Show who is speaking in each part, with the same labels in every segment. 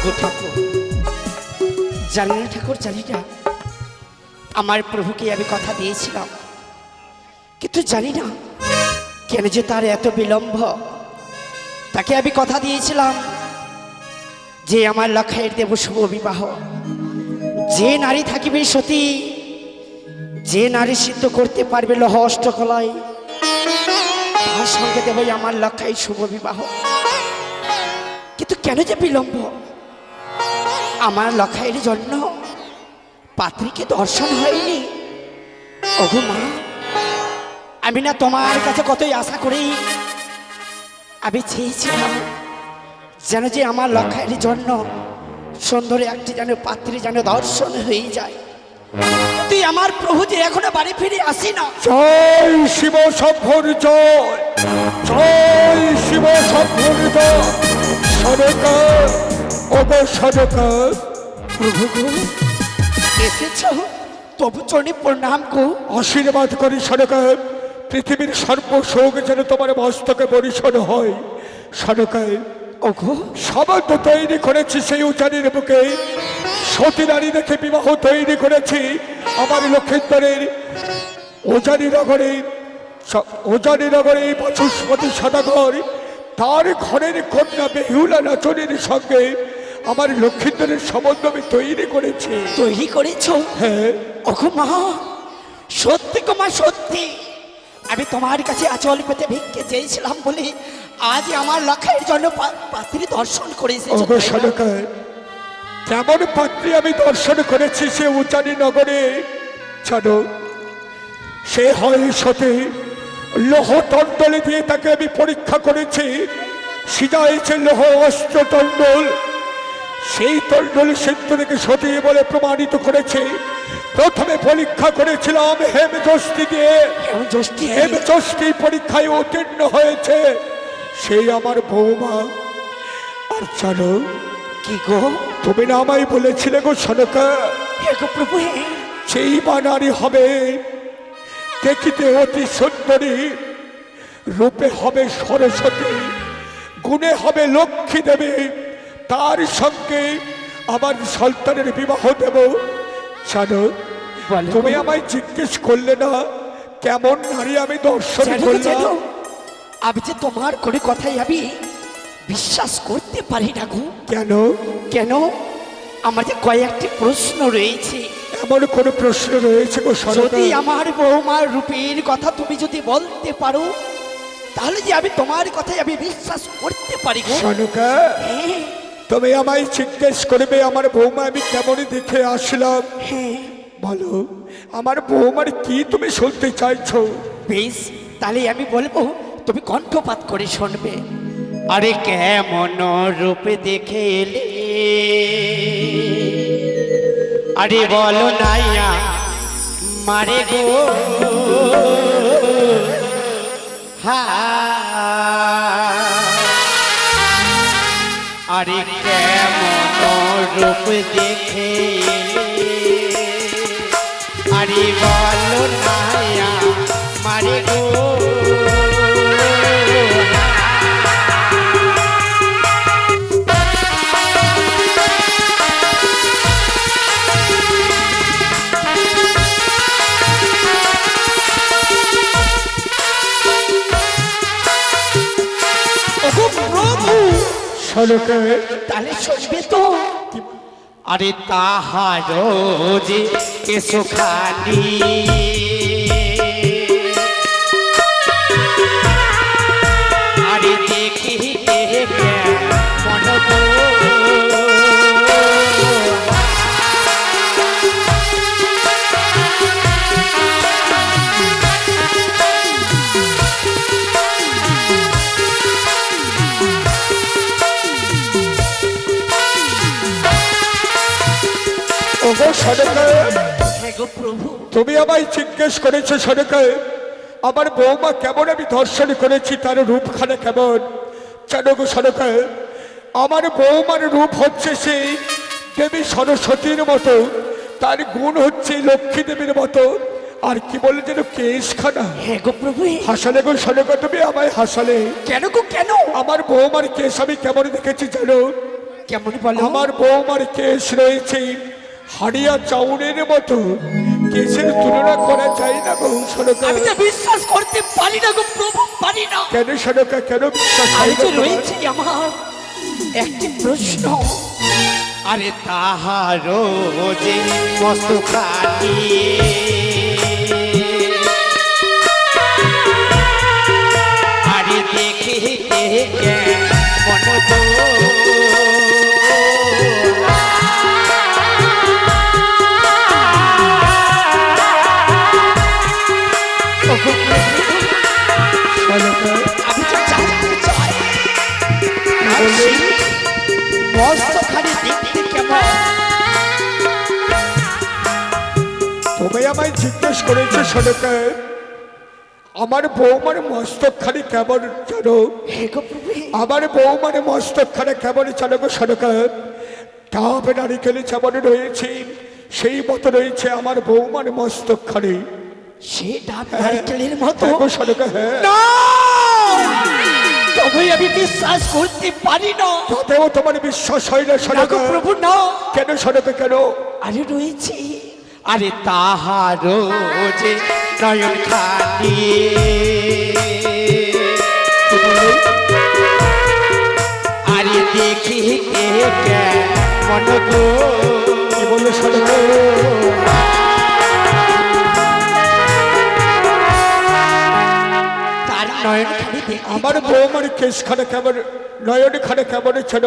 Speaker 1: গো ঠাকুর, জানি না ঠাকুর, জানি না আমার প্রভুকে আমি কথা দিয়েছিলাম, কিন্তু জানি না কেন যে তার এত বিলম্ব। তাকে আমি কথা দিয়েছিলাম যে আমার লক্ষ্যের দেব শুভ বিবাহ, যে নারী থাকিবে সতী, যে নারী সিদ্ধ করতে পারবে লৌহ অষ্টকলাই, তার সঙ্গে দেবই আমার লক্ষ্যের শুভ বিবাহ। কিন্তু কেন যে বিলম্ব? আমার লক্ষ্যের জন্য পাত্রীকে দর্শন হয়নি। ওগো মা, আমি না তোমার কাছে কতই আশা করি, আমি চেয়েছিলাম যেন যে আমার লক্ষ্যের জন্য সুন্দর একটি যেন পাত্রী যেন দর্শন হয়ে যায়। তুই আমার প্রভু যে এখনো বাড়ি ফিরে আসি না।
Speaker 2: জয় শিব শম্ভুর জয়, জয় শিব শম্ভুর জয়। সরকার ওগো সরকার,
Speaker 1: প্রভু গো, এসেছ, তবু চরণে প্রণাম গো।
Speaker 2: আশীর্বাদ করি সরকার, পৃথিবীর সর্বসুখ যেন তোমার মস্তকে পরিশোধ হয়। সরকার
Speaker 1: ওগো,
Speaker 2: সবার তো তৈরি করেছি সেই উজানির বুকে, সতী নারী দেখে বিবাহ তৈরি করেছি আমার লক্ষ্মীন্দরের উজানি নগরে বাচস্পতি সদাগর তার ঘরের কন্যা বেহুলা নাচনের সঙ্গে আমার লক্ষ্মীন্দরের সম্বন্ধ আমি তৈরি করেছি।
Speaker 1: তৈরি করেছ?
Speaker 2: হ্যাঁ।
Speaker 1: ওগো মা, সত্যি গো মা, সত্যি আমি তোমার কাছে আচল পেতে ভিক্ষে চেয়েছিলাম বলে আজ আমার লক্ষ্যের জন্য পাত্রী দর্শন করেছি।
Speaker 2: ওগো সরকার, কেমন পাত্রী আমি দর্শন করেছি সে উজানি নগরে জানো? সে হয় সতী, লৌহ তন্ডলে দিয়ে তাকে আমি পরীক্ষা করেছি। সিজাইছে লৌহ অস্ত্র তন্ডল, সেই তন্ডল সিদ্ধ থেকে সতী বলে প্রমাণিত করেছে। প্রথমে পরীক্ষা করেছিলাম হেমযষ্টি দিয়ে, হেমযষ্টি পরীক্ষায় উত্তীর্ণ হয়েছে সেই আমার বৌমা। আর জানো
Speaker 1: কি গো,
Speaker 2: তুমি না আমায় বলেছিলে গো সনকা,
Speaker 1: প্রভু
Speaker 2: সেই বা নারী হবে দেখিতে অতি সুন্দরী, রূপে হবে সরস্বতী, গুণে হবে লক্ষ্মী দেবী, তার সঙ্গে আমার সন্তানের বিবাহ দেব। জানো তুমি আমায় জিজ্ঞেস করলে না কেমন নারী আমি দর্শন করলাম?
Speaker 1: আমি যে তোমার কোনো কথাই আমি বিশ্বাস করতে পারি না গো।
Speaker 2: কেন?
Speaker 1: কেন? আমার যে কয়েকটি প্রশ্ন রয়েছে।
Speaker 2: এমন কোন প্রশ্ন রয়েছে গো সরকার?
Speaker 1: যদি আমার বৌমার রূপের কথা তুমি যদি বলতে পারো, তাহলে যে আমি তোমার কথাই আমি বিশ্বাস করতে পারি গো।
Speaker 2: সনকা,
Speaker 1: হ্যাঁ
Speaker 2: তুমি আমায় জিজ্ঞেস করবে আমার বৌমা আমি কেমন দেখে আসলাম।
Speaker 1: হ্যাঁ,
Speaker 2: বলো আমার বৌমার কি তুমি শুনতে চাইছো?
Speaker 1: বেশ, তাহলে আমি বলবো, তুমি কণ্ঠপাত করে শুনবে। আরে কেমন রূপে দেখে এলে, আরে বলো নাইয়া মারে গো, আরে কেমন রূপ দেখে এলে, আরে বলো নাইয়া মারে গো। তাহলে শুনবে তো? আরে তাহার যে কেশো খালি, আরে দেখিতে মন তো,
Speaker 2: তুমি আমায় জিজ্ঞেস করেছো সরকার আমার বৌমা কেমন আমি দর্শন করেছি, তার রূপখানা কেমন জানো গো সরকার? আমার বৌমার রূপ হচ্ছে সেই দেবী সরস্বতীর মতো, তার গুণ হচ্ছে লক্ষ্মী দেবীর মতো। আর কি বলে যেন কেশখানা।
Speaker 1: হ্যাঁ গো প্রভু,
Speaker 2: হাসালে গো সরকার, তুমি আমায় হাসালে।
Speaker 1: কেন গো কেন?
Speaker 2: আমার বৌমার কেশ আমি কেমন দেখেছি জানো?
Speaker 1: কেমন বলো?
Speaker 2: আমার বৌমার কেশ রয়েছে হাড়িয়া চাউনের মতো, কেসের তুলনা করা যায় না গো সনকা।
Speaker 1: আমি তো বিশ্বাস করতে পারি না গো প্রভু, পারি না।
Speaker 2: কেন সনকা, কেন বিশ্বাস
Speaker 1: আমি
Speaker 2: হয় না
Speaker 1: তো
Speaker 2: তোমার?
Speaker 1: রয়েছে আমার একটি প্রশ্ন। আরে তাহারও যে মস্ত খাটি, আরে দেখে মন তো
Speaker 2: সনকা,
Speaker 1: আমি তো জানতে চাই মস্ত খালি দেখতে কেমন?
Speaker 2: তুমি আমায় জিজ্ঞেস করেছো সনকা, আমার বৌমার মস্তকখানি কেমন জানো?
Speaker 1: হে গো প্রভু,
Speaker 2: আমার বৌমার মস্তকখানে কেমন জানো গো সনকা? ডাব নারিকেলে যেমন রয়েছে সেই মতো রয়েছে আমার বৌমার মস্তকখানি।
Speaker 1: সে ডাব নারকেলের মতো?
Speaker 2: হ্যাঁ গো সনকা, হ্যাঁ।
Speaker 1: না, তবে আমি বিশ্বাস করতে পারি না।
Speaker 2: তাতেও তোমার বিশ্বাস হয় না
Speaker 1: না গো
Speaker 2: সনকা?
Speaker 1: প্রভু না।
Speaker 2: কেন সনকা, কেন?
Speaker 1: আরে রয়েছে, আরে তাহারও যে নয়ন খানি, আরে দেখি মন গো,
Speaker 2: কি বললো সনকা?
Speaker 1: তার নয়ন খানি দেখি
Speaker 2: আমার বৌমার কেশখানে কেমন, নয়ন খানে কেমন ছিল?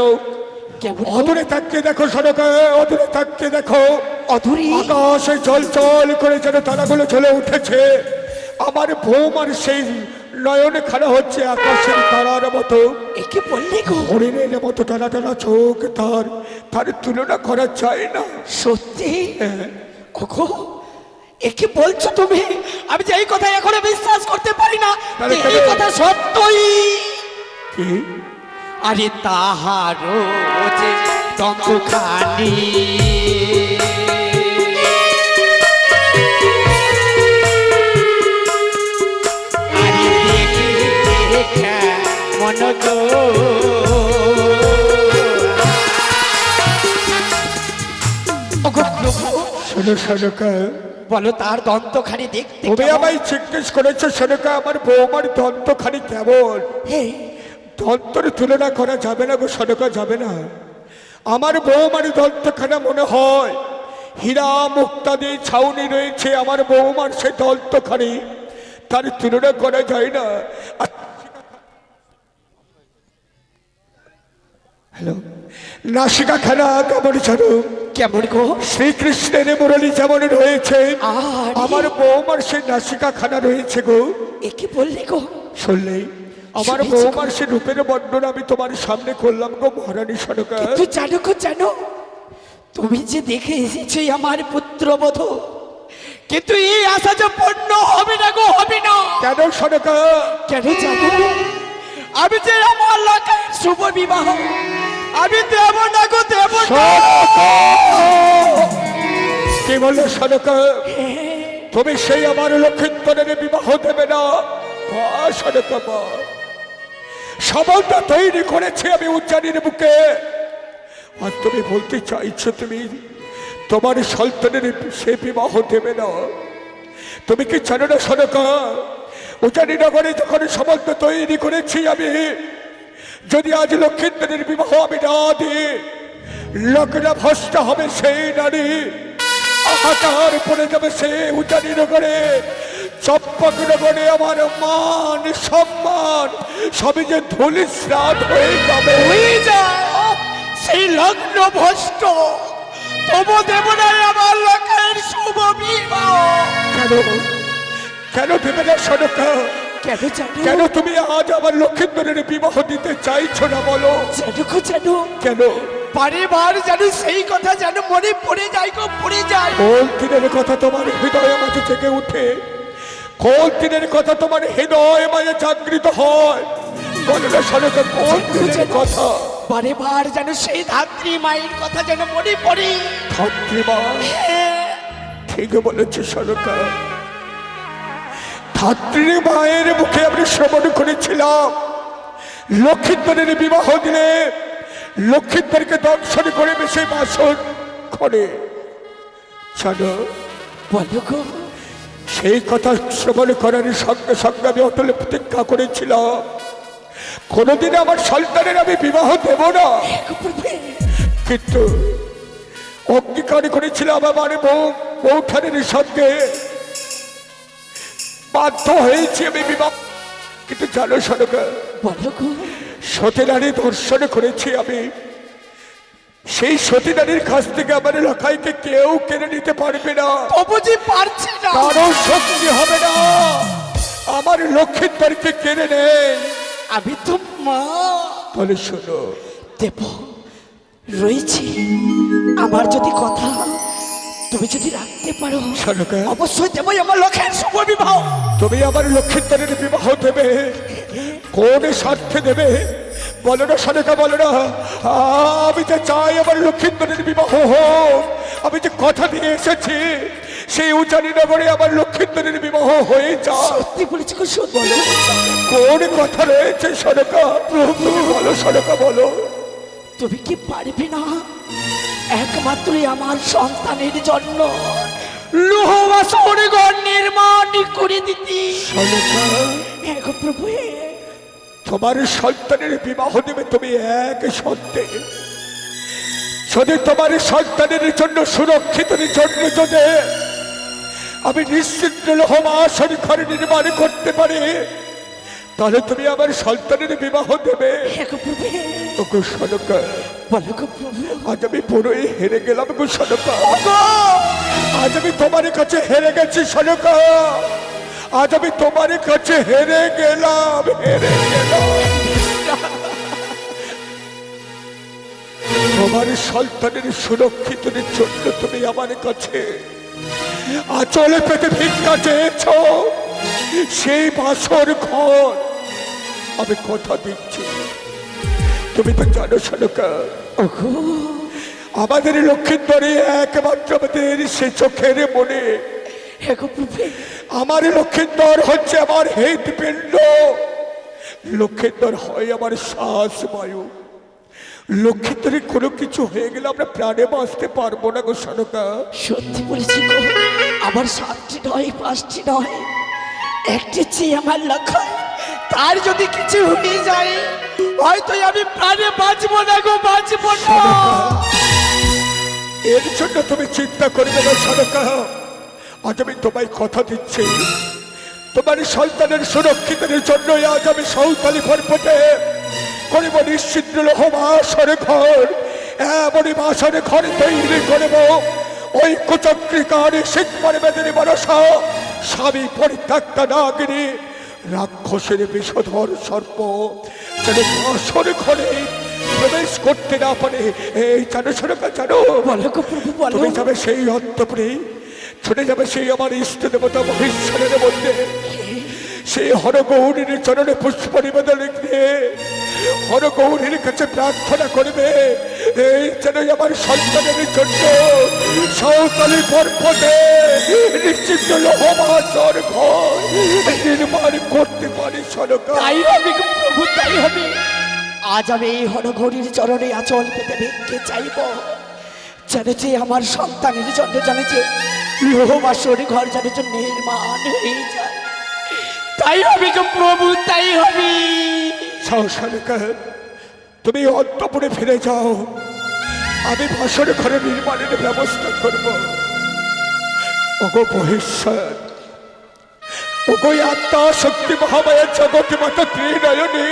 Speaker 1: কেমন?
Speaker 2: অদূরে তাকিয়ে দেখো সনকা, অদূরে তাকিয়ে দেখো।
Speaker 1: অধুরি?
Speaker 2: আকাশে জল জল করে যেন তারাগুলো জ্বলে উঠেছে। আমার বৌমার সেই নয়ন খানা হচ্ছে আকাশের তারার মতো,
Speaker 1: একে বললে গো?
Speaker 2: হরিণের মতো টানা টানা চোখ, তার তার তুলনা করা যায় না।
Speaker 1: সত্যি?
Speaker 2: হ্যাঁ।
Speaker 1: ওগো, একে বলছো তুমি? আমি যে এই কথা এখনো বিশ্বাস করতে পারি না
Speaker 2: তাহলে
Speaker 1: যে
Speaker 2: কেন?
Speaker 1: এই কথা সত্যই।
Speaker 2: কি?
Speaker 1: আরে তাহারও যে দন্তখানি, আরে দেখে মন গো, ওগো প্রভু,
Speaker 2: শোনো সনকা,
Speaker 1: বলো তার দন্তখানি দেখতে
Speaker 2: তুমি
Speaker 1: কেমন?
Speaker 2: আমায় জিজ্ঞেস করেছো সনকা আমার বৌমার দন্তখানি কেমন?
Speaker 1: হে,
Speaker 2: দন্তর তুলনা করা যাবে না গো সনকা, যাবে না। আমার বৌমার দন্তখানা মনে হয় হীরা মুক্তা দিয়ে ছাউনি রয়েছে আমার বৌমার সেই দন্তখানি, তার তুলনা করা যায় না। হ্যালো, নাসিকা খানা কেমন জানো?
Speaker 1: কেমন গো?
Speaker 2: শ্রীকৃষ্ণের মুরলী যেমন রয়েছে
Speaker 1: আরে।
Speaker 2: আমার বৌমার সেই নাসিকা খানা রয়েছে গো।
Speaker 1: একে বললে গো?
Speaker 2: শুনলেই আমার
Speaker 1: শুনেছি গো।
Speaker 2: বৌমার সে রূপের বর্ণনা আমি তোমার সামনে করলাম গো মহারানী সনকা।
Speaker 1: কিন্তু জানো গো, জানো তুমি যে দেখে এসেছো আমার পুত্রবধূ, কিন্তু এই আশা যে পূর্ণ হবে না গো, হবে না।
Speaker 2: কেন সনকা?
Speaker 1: কেন জানো? আমি যে আমার লোকের শুভ বিবাহ আমি দেব না গো, দেব না।
Speaker 2: সনকা! কি বললো সনকা? তুমি সেই আমার লক্ষিন্দরের বিবাহ দেবে না? বা সনকা বা, সবলটা তৈরি করেছে আমি উজ্জানির বুকে, আর তুমি বলতে চাইছো তুমি তোমার সন্তানের সে বিবাহ দেবে না? তুমি কি জানো না সনকা, উজানি নগরে যখন সবলটা তৈরি করেছি আমি, যদি আজ লক্ষিন্দরের বিবাহ আমি না দিই, লগ্না ভ্রষ্ট হবে সেই নারী, আহাকার পড়ে যাবে সে উজানি নগরে, চম্পক নগরে আমার মান সম্মান সবই যে ধূলিস্রাদ হয়ে যাবে।
Speaker 1: হয়ে যাও সেই লগ্ন ভ্রষ্ট, তবু দেব না আমার লোকের শুভ বিবাহ।
Speaker 2: কেন, কেন দেবে না সনকা?
Speaker 1: কেন জানো?
Speaker 2: কেন তুমি আজ আমার লক্ষিন্দরের বিবাহ দিতে চাইছো না বলো?
Speaker 1: জানো গো, জানো
Speaker 2: কেন?
Speaker 1: বারে বার জানো সেই কথা জানো মনে পড়ে যায় গো, পড়ে যায়।
Speaker 2: কোন দিনের কথা তোমার হৃদয়ে মাঝে জেগে উঠে? কোন দিনের কথা তোমার হৃদয় মাঝে জাগৃত হয়? বলো না সনকা, কোন দিনের কথা?
Speaker 1: বারে বার জানো সেই ধাত্রী মায়ের কথা যেন মনে পড়ে।
Speaker 2: ধাত্রীমা, ঠিক বলেছে সনকা, ধাত্রী মায়ের মুখে আমি শ্রবণ করেছিলাম লক্ষিন্দরের বিবাহ দিলে লক্ষ্মীদেরকে দংশন করে বেশি বাসন করে। জানো,
Speaker 1: বলো গো।
Speaker 2: সেই কথা শ্রবণ করার সঙ্গে সঙ্গে আমি অটল প্রতিজ্ঞা করেছিলাম কোনোদিন আমার সন্তানের আমি বিবাহ দেব না। কিন্তু অঙ্গীকার করেছিলাম আমার বৌঠানের সঙ্গে, বাধ্য হয়েছি আমি বিবাহ। কিন্তু জানো সনকা,
Speaker 1: বলো গো।
Speaker 2: সতী নারী দর্শন করেছি আমি। সেই সতী নারীর কাছ থেকে আমার লখাইকে কেউ কেড়ে নিতে পারবে না।
Speaker 1: তবু যে পারছি না,
Speaker 2: কারো শক্তি হবে না আমার লক্ষ্মীদেরকে কেড়ে নেই।
Speaker 1: আমি তো মা।
Speaker 2: তাহলে শোনো,
Speaker 1: দেব রয়েছে আমার যদি কথা তুমি যদি রাখতে পারো,
Speaker 2: সনকা,
Speaker 1: অবশ্যই দেবই আমার লক্ষ্যের শুভ বিবাহ।
Speaker 2: তুমি আমার লক্ষ্মীদের বিবাহ দেবে, কোন স্বার্থে দেবে বলো না সনকা, বলো না। আমি যে চাই আমার লক্ষ্মীদের বিবাহ হোক। আমি যে কথা দিয়ে এসেছি সেই উজানি নগরে আমার লক্ষ্মীদের বিবাহ হয়ে যায়।
Speaker 1: সত্যি বলেছি গো, সত্যি বলো।
Speaker 2: কোন কথা রয়েছে সনকা? প্রভু বলো সনকা, বলো।
Speaker 1: তুমি কি পারবে না একমাত্রই আমার সন্তানের জন্য লোহবাসর ঘর নির্মাণ করে দিতি?
Speaker 2: সনকা,
Speaker 1: এক প্রভু,
Speaker 2: তোমার সন্তানের বিবাহ দেবে তুমি এক শর্তে। যদি তোমার সন্তানের জন্য সুরক্ষিত জন্য যদি আমি নিশ্চিত লোহবাসর ঘর নির্মাণ করতে পারি, তাহলে তুমি আমার সন্তানের বিবাহ দেবে।
Speaker 1: এক প্রভু,
Speaker 2: ওগো সনকা,
Speaker 1: বলো গো প্রভু।
Speaker 2: আজ আমি পুরোই হেরে গেলাম গো সনকা। আজ আমি তোমার কাছে হেরে গেছি সনকা। আজ আমি তোমার কাছে হেরে গেলাম, হেরে গেলাম। তোমার সন্তানের সুরক্ষিত জন্য তুমি আমার কাছে আঁচলে পেতে ভিক্ষা চেয়েছ। সেই বাসর ঘর আমি কথা দিচ্ছি, তুমি তো জানো সনকা, আমাদের লক্ষ্মীন্দরে একমাত্র আমাদের সে চোখের মনে।
Speaker 1: এক প্রভু,
Speaker 2: আমার লক্ষ্মীন্দর হচ্ছে আমার হৃদপিণ্ড। লক্ষ্মীন্দর হয় আমার শ্বাস বায়ু। লক্ষ্মীন্দরের কোনো কিছু হয়ে গেলে আমরা প্রাণে বাঁচতে পারবো না গো সনকা।
Speaker 1: সত্যি বলেছি গো, আমার 7টি নয় 5টি নয়, একটি চেয়ে আমার লক্ষ্য। তার যদি কিছু হয়ে যায় হয়তো আমি প্রাণে বাঁচবো না গো, বাঁচবো না।
Speaker 2: এর জন্য তুমি চিন্তা করবে না সনকা। আজ আমি তোমায় কথা দিচ্ছি, তোমার সন্তানের সুরক্ষিতের জন্য আজ আমি সৌতালি পর্বতে করিব নিশ্চিত লোহবাসর ঘর। এমনই বাসর ঘর তৈরি করব, ওই কুচক্রিকার শিখবার বেদিনী মনসা স্বামী পরিত্যক্তা নাগিনী রাক্ষসের বিষধর সর্প যেন বাসর ঘরে প্রবেশ করতে না পারে। এই জানো সনকা, জানো,
Speaker 1: বলো গো প্রভু, বলো।
Speaker 2: তুমি যাবে সেই অন্তপুরে, ছুটে যাবে সেই আমার ইষ্ট দেবতা মহেশ্বরের মধ্যে, সেই হরগৌরীর চরণে পুষ্প নিবেদন দিয়ে হরগৌরীর কাছে প্রার্থনা করবে এই যেন আমার সন্তানের জন্য সাঁওতালি পর্বতে নিশ্চিত লোহবাসর ঘর নির্মাণ করতে পারি সনকা।
Speaker 1: তাই হবে গো প্রভু, তাই হবে। আজ আমি এই হরঘড়ির চরণে আঁচল পেতে ভিক্ষে চাইব, জানে যে আমার সন্তানের জন্য, জানে যে লোহবাসর ঘর জানে যে নির্মাণ হয়ে যায়। তাই হবে গো প্রভু, তাই হবে।
Speaker 2: সনকা, তুমি অন্তপুরে ফিরে যাও, আমি বাসর ঘরে নির্মাণের ব্যবস্থা করব। ওগো মহেশ্বর, ওগো আত্মা শক্তি মহামায়া জগৎ মাতা ত্রিনয়নী।